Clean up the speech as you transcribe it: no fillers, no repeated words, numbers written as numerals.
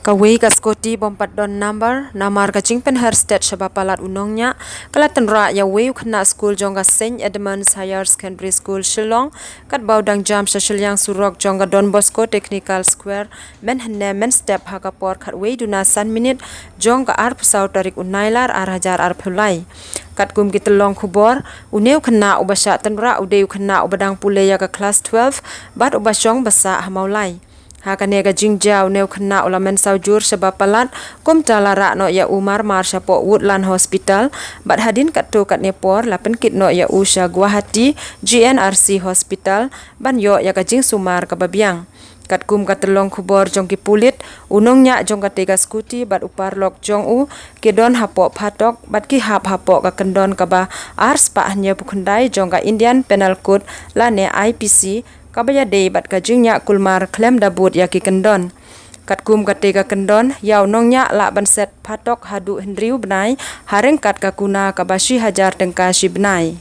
Kawai ka skoti bompat don namar ka jingpen her state shabapalat unongnya kalatan ra ya wei khna school jonga Saint Edmunds Higher Secondary School Shillong kat baudang jam shashilyang surok jonga Don Bosco Technical Square men hne men step hakapor khat wei duna san minute jonga ar pusau tarik unailar ar hajar ar phulai kat kum kitelong khubor uneu khna ubasha tanra udeu khna ubadang puleya ka class 12 bat ubashong basa hamaulai hakane ga jingjau neu khna ulamen saujur shabapalat kum talara no ya Umar Marshapo Woodland Hospital bat hadin katto kat nepor lapen kit no ya Usha Guwahati GNRC Hospital ban yo ya ga jing sumar ka babiang kat kum katelong khubor jong ki pulit unongnya jong ka tega skuti bat upar lok jong u kedon hapo phatok bat ki hap hapo ka kendon ka ba ars pa hanya bukhandai jong ka Indian Penal Code lane IPC kabaya day bat ka jingnya kulmar klem dabut ya ki kendon kat kum katega kendon yaw nongnya la banset phatok hadu hendriu benai hareng kat ka kuna ka bashi hajar tengka shi benai